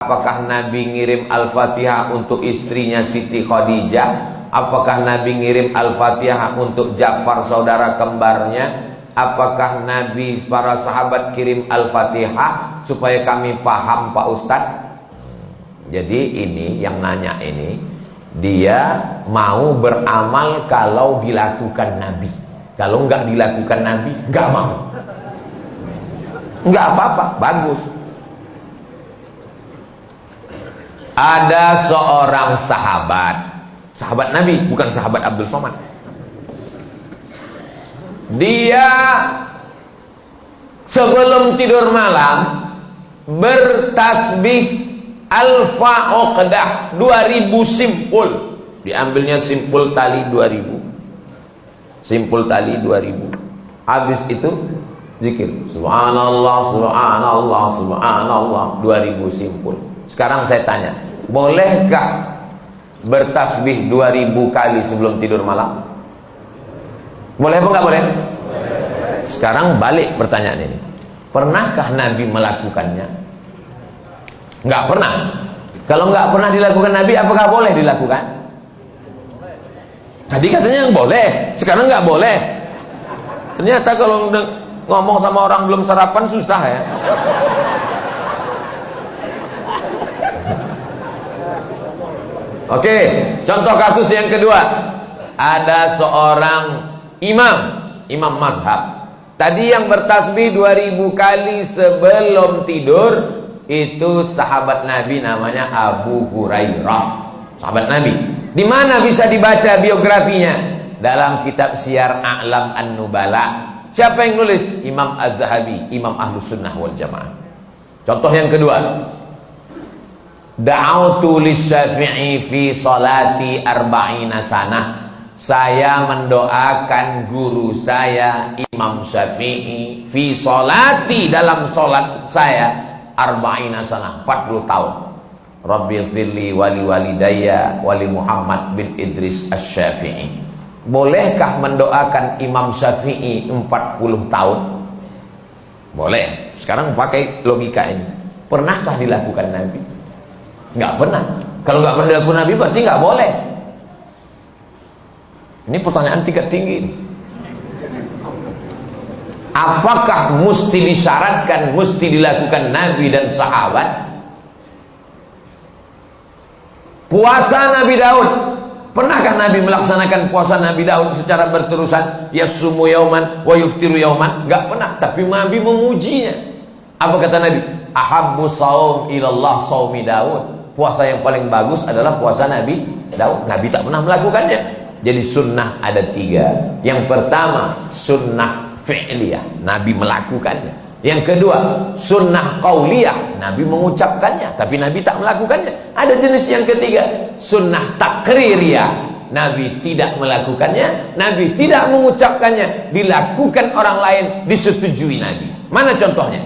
Apakah Nabi ngirim Al-Fatihah untuk istrinya Siti Khadijah? Apakah Nabi ngirim Al-Fatihah untuk Ja'far saudara kembarnya? Apakah Nabi para sahabat kirim Al-Fatihah? Supaya kami paham Pak Ustadz. Jadi ini yang nanya ini, dia mau beramal kalau dilakukan Nabi. Kalau nggak dilakukan Nabi, nggak mau. Nggak apa-apa, bagus. Ada seorang sahabat Nabi, bukan sahabat Abdul Somad. Dia sebelum tidur malam bertasbih alfa uqdah 2000 simpul. Diambilnya simpul tali 2000. Simpul tali 2000. Habis itu zikir subhanallah subhanallah subhanallah 2000 simpul. Sekarang saya tanya, bolehkah bertasbih 2000 kali sebelum tidur malam? Boleh apa enggak boleh? Sekarang balik pertanyaan ini. Pernahkah Nabi melakukannya? Enggak pernah. Kalau enggak pernah dilakukan Nabi, apakah boleh dilakukan? Tadi katanya yang boleh, sekarang enggak boleh. Ternyata kalau ngomong sama orang belum sarapan susah ya. Oke, contoh kasus yang kedua. Ada seorang imam mazhab. Tadi yang bertasbih 2000 kali sebelum tidur itu sahabat Nabi, namanya Abu Hurairah. Sahabat Nabi. Di mana bisa dibaca biografinya? Dalam kitab Syiar A'lam An-Nubala. Siapa yang nulis? Imam Az-Zahabi, Imam Ahlus Sunnah wal Jamaah. Contoh yang kedua. Da'autu lisyafi'i fi salati arba'ina sanah. Saya mendoakan guru saya Imam Syafi'i fi salati, dalam salat saya arba'ina sanah, 40 tahun. Rabbil firli wali walidayya wali Muhammad bin Idris Asy-Syafi'i. Bolehkah mendoakan Imam Syafi'i 40 tahun? Boleh. Sekarang pakai logika ini. Pernahkah dilakukan Nabi? Nggak pernah. Kalau nggak pernah dilakukan Nabi berarti nggak boleh. Ini pertanyaan tingkat tinggi. Apakah mesti disyaratkan, mesti dilakukan Nabi dan sahabat? Puasa Nabi Daud, pernahkah Nabi melaksanakan puasa Nabi Daud secara berterusan? Yasumu yauman wa yuftiru yauman? Nggak pernah. Tapi Nabi memujinya. Apa kata Nabi? Ahabbu saum ilallah saumi Daud. Puasa yang paling bagus adalah puasa Nabi Daud. Nabi tak pernah melakukannya. Jadi sunnah ada 3. Yang pertama sunnah fi'liyah, Nabi melakukannya. Yang kedua sunnah qauliyah, Nabi mengucapkannya tapi Nabi tak melakukannya. Ada jenis yang ketiga, sunnah takririyah, Nabi tidak melakukannya, Nabi tidak mengucapkannya, dilakukan orang lain, disetujui Nabi. Mana contohnya?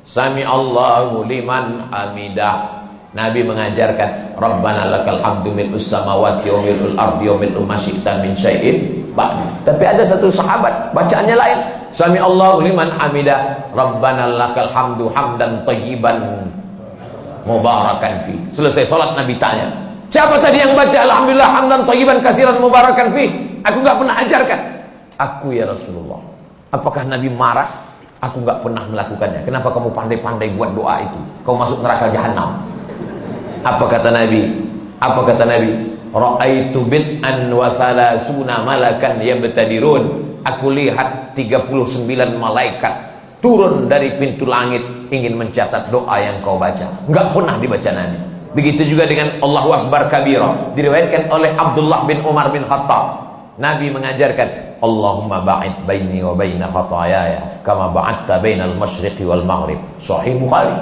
Sami Allahu liman hamidah, Nabi mengajarkan Rabbana lakal hamdu mil'us samawati wa mil'ul ardi wa mil'u ma syi'ta min syai'in ba'du. Tapi ada satu sahabat bacaannya lain. Sami Allahu liman hamidah, Rabbana lakal hamdu hamdan thayyiban mubarakan fi. Selesai salat Nabi tanya, siapa tadi yang baca alhamdulillah hamdan thayyiban katsiran mubarakan fi? Aku enggak pernah ajarkan. Aku ya Rasulullah. Apakah Nabi marah? Aku enggak pernah melakukannya. Kenapa kamu pandai-pandai buat doa itu? Kau masuk neraka jahanam. Apa kata Nabi? Apa kata Nabi? Ra'aitu bid'an wa salasuna malakan yabtadirun. Aku lihat 39 malaikat turun dari pintu langit ingin mencatat doa yang kau baca. Enggak pernah dibaca Nabi. Begitu juga dengan Allahu Akbar kabira. Diriwayatkan oleh Abdullah bin Umar bin Khattab. Nabi mengajarkan Allahumma ba'id baini wa baina khatayaya kama ba'adta bainal masyriqi wal maghrib. Sahih Bukhari.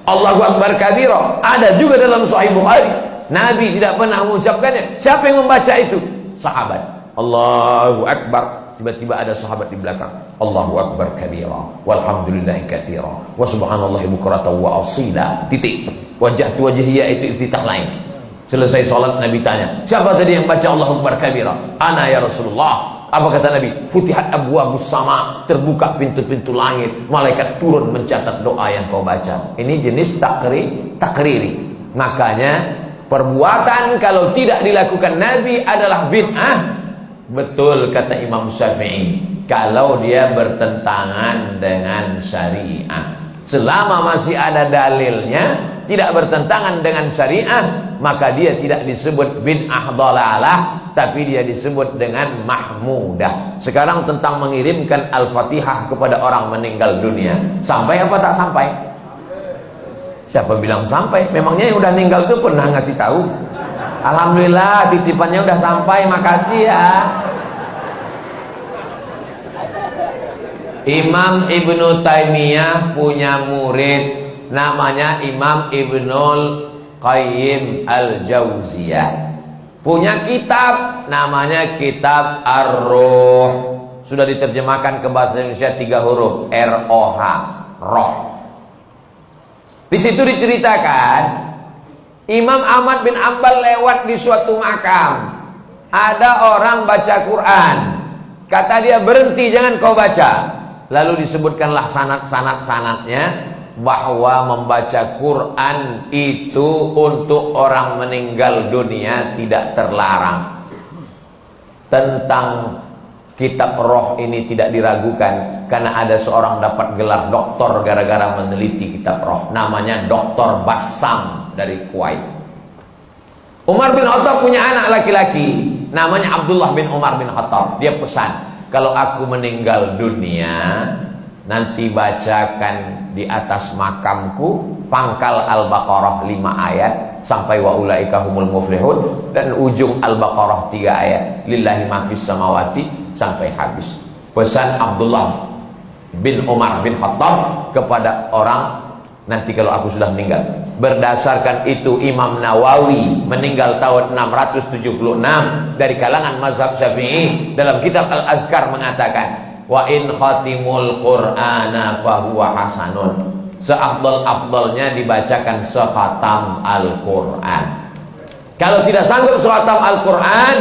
Allahu Akbar kabira ada juga dalam Sahih Bukhari. Nabi tidak pernah mengucapkannya. Siapa yang membaca itu? Sahabat. Allahu Akbar. Tiba-tiba ada sahabat di belakang. Allahu Akbar kabira walhamdulillahi katsira wa subhanallahi bukratan wa asila. Titik. Wajah wajhiyya itu iftitah lain. Selesai salat Nabi tanya, siapa tadi yang baca Allahu Akbar kabira? Ana ya Rasulullah. Apa kata Nabi? Futihat abwabus sama, terbuka pintu-pintu langit, malaikat turun mencatat doa yang kau baca. Ini jenis takriri. Makanya perbuatan kalau tidak dilakukan Nabi adalah bid'ah. Betul kata Imam Syafi'i, kalau dia bertentangan dengan syariat. Selama masih ada dalilnya, tidak bertentangan dengan syariat, maka dia tidak disebut bid'ah dhalalah, tapi dia disebut dengan mahmudah. Sekarang tentang mengirimkan Al-Fatihah kepada orang meninggal dunia, sampai apa tak sampai? Siapa bilang sampai? Memangnya yang udah meninggal itu pernah ngasih tahu? Alhamdulillah titipannya udah sampai, makasih ya. Imam Ibnu Taimiyah punya murid namanya Imam Ibnul Qayyim Al-Jauziyah. Punya kitab namanya Kitab Ar-Ruh. Sudah diterjemahkan ke bahasa Indonesia 3 huruf, R-O-H, roh. Di situ diceritakan Imam Ahmad bin Ambal lewat di suatu makam. Ada orang baca Quran. Kata dia, berhenti, jangan kau baca. Lalu disebutkanlah sanad-sanadnya bahwa membaca Quran itu untuk orang meninggal dunia tidak terlarang. Tentang kitab roh ini tidak diragukan, karena ada seorang dapat gelar doktor gara-gara meneliti kitab roh, namanya Dr. Bassam dari Kuwait. Umar bin Khattab punya anak laki-laki namanya Abdullah bin Umar bin Khattab. Dia pesan, kalau aku meninggal dunia, nanti bacakan di atas makamku pangkal Al-Baqarah 5 ayat sampai wa ulaika humul muflihun, dan ujung Al-Baqarah 3 ayat lillahi ma fis samawati sampai habis. Pesan Abdullah bin Umar bin Khattab kepada orang, nanti kalau aku sudah meninggal. Berdasarkan itu Imam Nawawi meninggal tahun 676 dari kalangan mazhab Syafi'i, dalam kitab Al-Azkar mengatakan, wa in khatimul Qur'ana fahuwa hasanun. Seafdal-afdalnya dibacakan sekhatam Al-Quran. Kalau tidak sanggup sekhatam Al-Quran,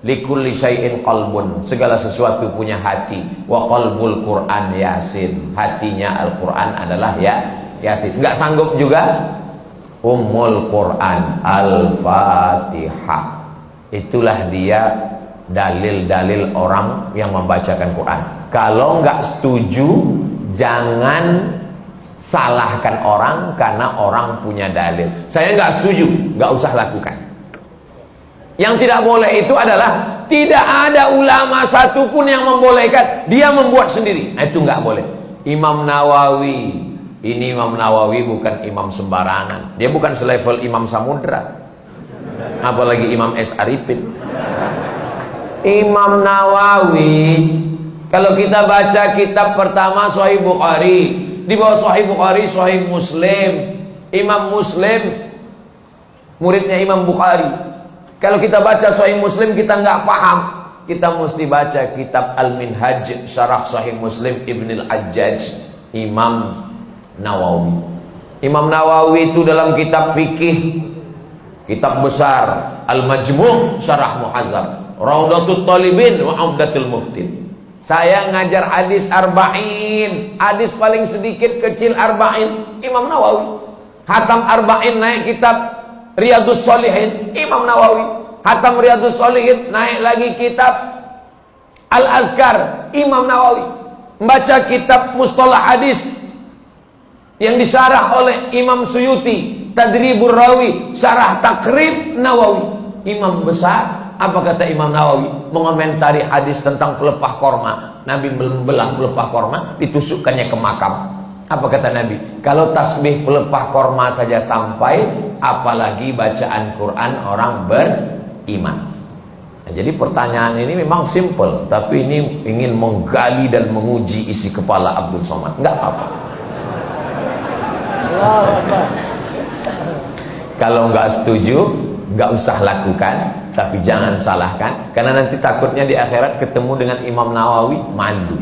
likulli syai'in qalbun, segala sesuatu punya hati. Wa qalbul Quran Yasin, hatinya Al-Quran adalah Yasin. Enggak sanggup juga, Ummul Quran Al-Fatihah. Itulah dia dalil-dalil orang yang membacakan Quran. Kalau enggak setuju, jangan salahkan orang karena orang punya dalil. Saya enggak setuju, enggak usah lakukan. Yang tidak boleh itu adalah tidak ada ulama satupun yang membolehkan, dia membuat sendiri. Nah, itu enggak boleh. Imam Nawawi, ini Imam Nawawi bukan imam sembarangan. Dia bukan selevel Imam Samudra, apalagi Imam S. Arifin. Imam Nawawi, kalau kita baca kitab pertama Sahih Bukhari, di bawah Sahih Bukhari Sahih Muslim. Imam Muslim muridnya Imam Bukhari. Kalau kita baca Sahih Muslim kita nggak paham, kita mesti baca kitab Al-Minhaj Syarah Sahih Muslim Ibn Al-Hajjaj Imam Nawawi. Imam Nawawi itu dalam kitab fikih, kitab besar Al-Majmu' Syarah Muhazzab, Raudatul Talibin wa Umdatul Muftin. Saya ngajar hadis arba'in, hadis paling sedikit kecil arba'in, Imam Nawawi. Hatam arba'in naik kitab Riyadus Shalihin, Imam Nawawi. Hatam Riyadus Shalihin naik lagi kitab Al-Azkar, Imam Nawawi. Membaca kitab Mustalah Hadis yang disyarah oleh Imam Suyuti, Tadribur Rawi, Syarah Takrib Nawawi. Imam besar. Apa kata Imam Nawawi mengomentari hadis tentang pelepah korma? Nabi membelah pelepah korma, ditusukkannya ke makam. Apa kata Nabi? Kalau tasbih pelepah korma saja sampai, apalagi bacaan Quran orang beriman. Nah, jadi pertanyaan ini memang simple, tapi ini ingin menggali dan menguji isi kepala Abdul Somad. Enggak apa-apa. Kalau enggak setuju, enggak usah lakukan. Tapi jangan salahkan, karena nanti takutnya di akhirat ketemu dengan Imam Nawawi, malu.